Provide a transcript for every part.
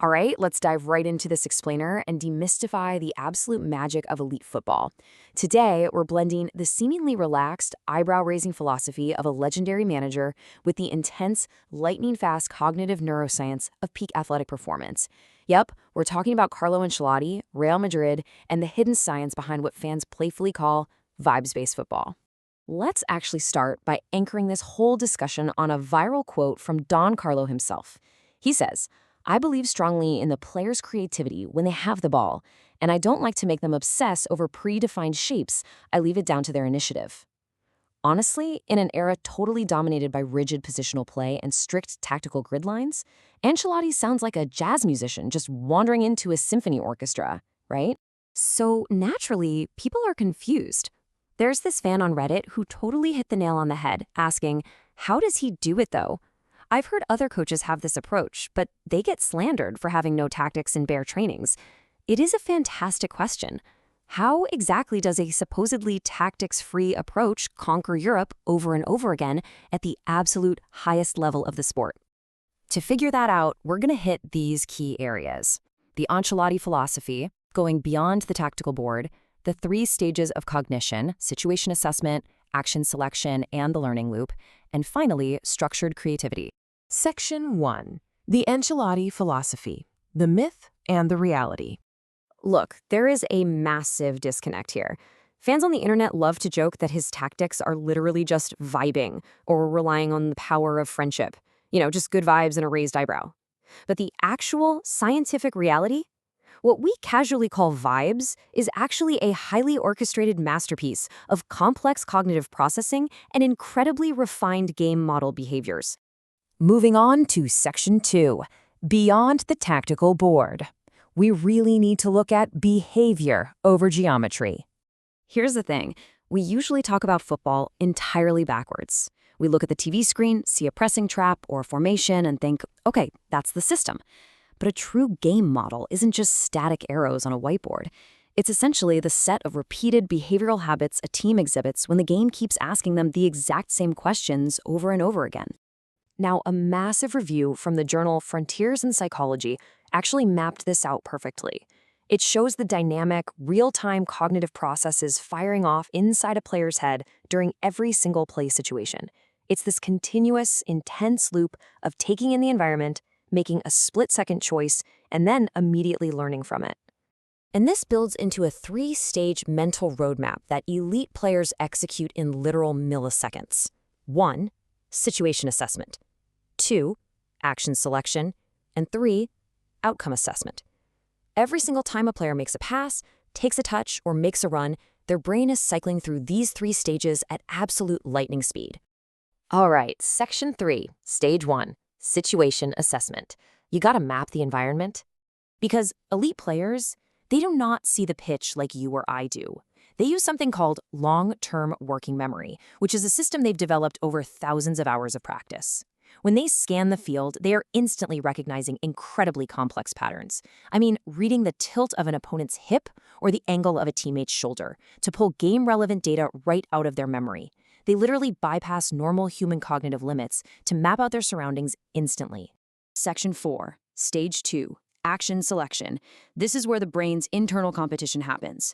All right, let's dive right into this explainer and demystify the absolute magic of elite football. Today, we're blending the seemingly relaxed, eyebrow raising philosophy of a legendary manager with the intense, lightning fast cognitive neuroscience of peak athletic performance. Yep, we're talking about Carlo Ancelotti, Real Madrid, and the hidden science behind what fans playfully call vibes based football. Let's actually start by anchoring this whole discussion on a viral quote from Don Carlo himself. He says, I believe strongly in the player's creativity when they have the ball, and I don't like to make them obsess over predefined shapes. I leave it down to their initiative. Honestly, in an era totally dominated by rigid positional play and strict tactical grid lines, Ancelotti sounds like a jazz musician just wandering into a symphony orchestra, right? So naturally, people are confused. There's this fan on Reddit who totally hit the nail on the head, asking, how does he do it though? I've heard other coaches have this approach, but they get slandered for having no tactics in bare trainings. It is a fantastic question. How exactly does a supposedly tactics-free approach conquer Europe over and over again at the absolute highest level of the sport? To figure that out, we're going to hit these key areas. The Ancelotti philosophy, going beyond the tactical board, the 3 stages of cognition, situation assessment, action selection, and the learning loop, and finally, structured creativity. Section 1. The Ancelotti Philosophy, the Myth and the Reality. Look, there is a massive disconnect here. Fans on the internet love to joke that his tactics are literally just vibing or relying on the power of friendship. Just good vibes and a raised eyebrow. But the actual scientific reality? What we casually call vibes is actually a highly orchestrated masterpiece of complex cognitive processing and incredibly refined game model behaviors. Moving on to Section 2, Beyond the Tactical Board. We really need to look at behavior over geometry. Here's the thing. We usually talk about football entirely backwards. We look at the TV screen, see a pressing trap or a formation, and think, okay, that's the system. But a true game model isn't just static arrows on a whiteboard. It's essentially the set of repeated behavioral habits a team exhibits when the game keeps asking them the exact same questions over and over again. Now, a massive review from the journal Frontiers in Psychology actually mapped this out perfectly. It shows the dynamic, real-time cognitive processes firing off inside a player's head during every single play situation. It's this continuous, intense loop of taking in the environment, making a split-second choice, and then immediately learning from it. And this builds into a 3-stage mental roadmap that elite players execute in literal milliseconds. 1. Situation assessment. 2. Action selection. And 3. Outcome assessment. Every single time a player makes a pass, takes a touch, or makes a run, their brain is cycling through these 3 stages at absolute lightning speed. All right, Section 3, Stage 1, Situation assessment. You gotta map the environment. Because elite players, they do not see the pitch like you or I do. They use something called long-term working memory, which is a system they've developed over thousands of hours of practice. When they scan the field, they are instantly recognizing incredibly complex patterns. I mean, reading the tilt of an opponent's hip or the angle of a teammate's shoulder to pull game-relevant data right out of their memory. They literally bypass normal human cognitive limits to map out their surroundings instantly. Section 4, Stage 2, Action selection. This is where the brain's internal competition happens.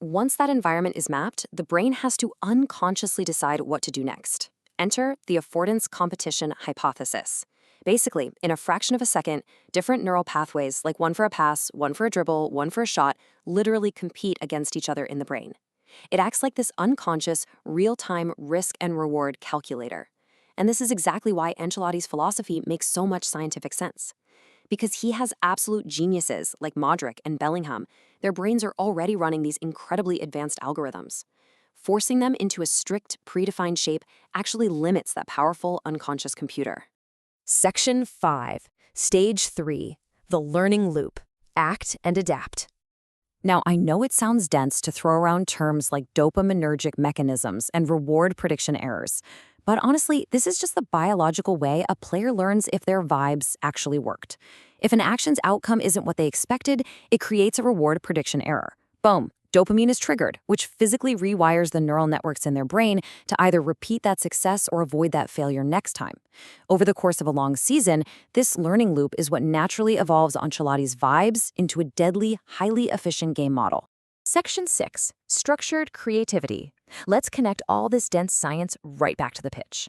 Once that environment is mapped, the brain has to unconsciously decide what to do next. Enter the affordance competition hypothesis. Basically, in a fraction of a second, different neural pathways, like one for a pass, one for a dribble, one for a shot, literally compete against each other in the brain. It acts like this unconscious, real-time risk and reward calculator. And this is exactly why Ancelotti's philosophy makes so much scientific sense. Because he has absolute geniuses like Modric and Bellingham, their brains are already running these incredibly advanced algorithms. Forcing them into a strict, predefined shape actually limits that powerful, unconscious computer. Section 5, Stage 3, The Learning Loop, Act and Adapt. Now, I know it sounds dense to throw around terms like dopaminergic mechanisms and reward prediction errors, but honestly, this is just the biological way a player learns if their vibes actually worked. If an action's outcome isn't what they expected, it creates a reward prediction error. Boom, Dopamine is triggered, which physically rewires the neural networks in their brain to either repeat that success or avoid that failure next time. Over the course of a long season, this learning loop is what naturally evolves Ancelotti's vibes into a deadly, highly efficient game model. Section 6. Structured creativity. Let's connect all this dense science right back to the pitch.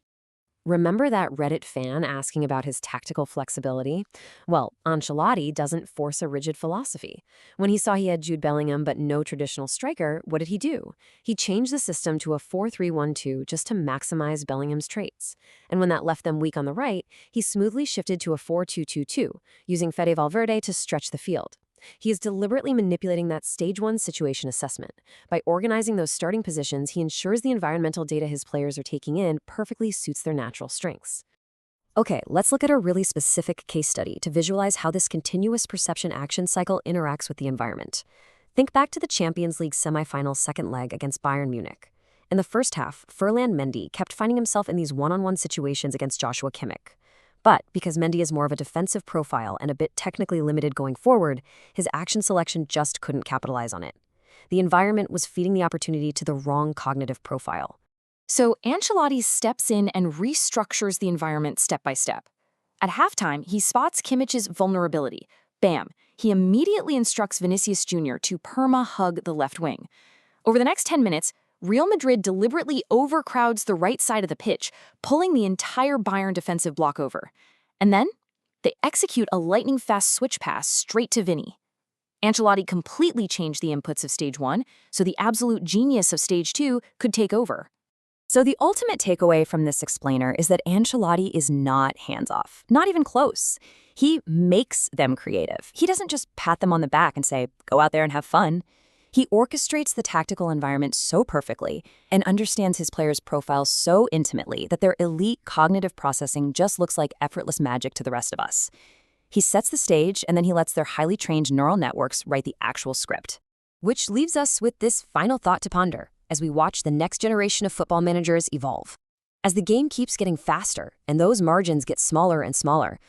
Remember that Reddit fan asking about his tactical flexibility? Well, Ancelotti doesn't force a rigid philosophy. When he saw he had Jude Bellingham but no traditional striker, what did he do? He changed the system to a 4-3-1-2 just to maximize Bellingham's traits. And when that left them weak on the right, he smoothly shifted to a 4-2-2-2, using Fede Valverde to stretch the field. He is deliberately manipulating that Stage 1 situation assessment. By organizing those starting positions, he ensures the environmental data his players are taking in perfectly suits their natural strengths. Okay, let's look at a really specific case study to visualize how this continuous perception action cycle interacts with the environment. Think back to the Champions League semifinal second leg against Bayern Munich. In the first half, Ferland Mendy kept finding himself in these one-on-one situations against Joshua Kimmich. But because Mendy is more of a defensive profile and a bit technically limited going forward, his action selection just couldn't capitalize on it. The environment was feeding the opportunity to the wrong cognitive profile. So Ancelotti steps in and restructures the environment step by step. At halftime, he spots Kimmich's vulnerability. Bam! He immediately instructs Vinicius Jr. to perma-hug the left wing. Over the next 10 minutes, Real Madrid deliberately overcrowds the right side of the pitch, pulling the entire Bayern defensive block over. And then, they execute a lightning-fast switch pass straight to Vinny. Ancelotti completely changed the inputs of Stage 1, so the absolute genius of Stage 2 could take over. So the ultimate takeaway from this explainer is that Ancelotti is not hands-off, not even close. He makes them creative. He doesn't just pat them on the back and say, go out there and have fun. He orchestrates the tactical environment so perfectly and understands his players' profiles so intimately that their elite cognitive processing just looks like effortless magic to the rest of us. He sets the stage, and then he lets their highly trained neural networks write the actual script. Which leaves us with this final thought to ponder as we watch the next generation of football managers evolve. As the game keeps getting faster and those margins get smaller and smaller,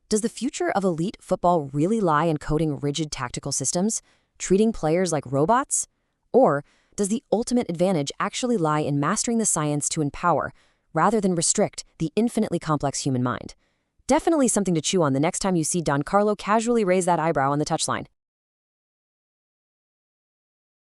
does the future of elite football really lie in coding rigid tactical systems, treating players like robots? Or does the ultimate advantage actually lie in mastering the science to empower, rather than restrict, the infinitely complex human mind? Definitely something to chew on the next time you see Don Carlo casually raise that eyebrow on the touchline.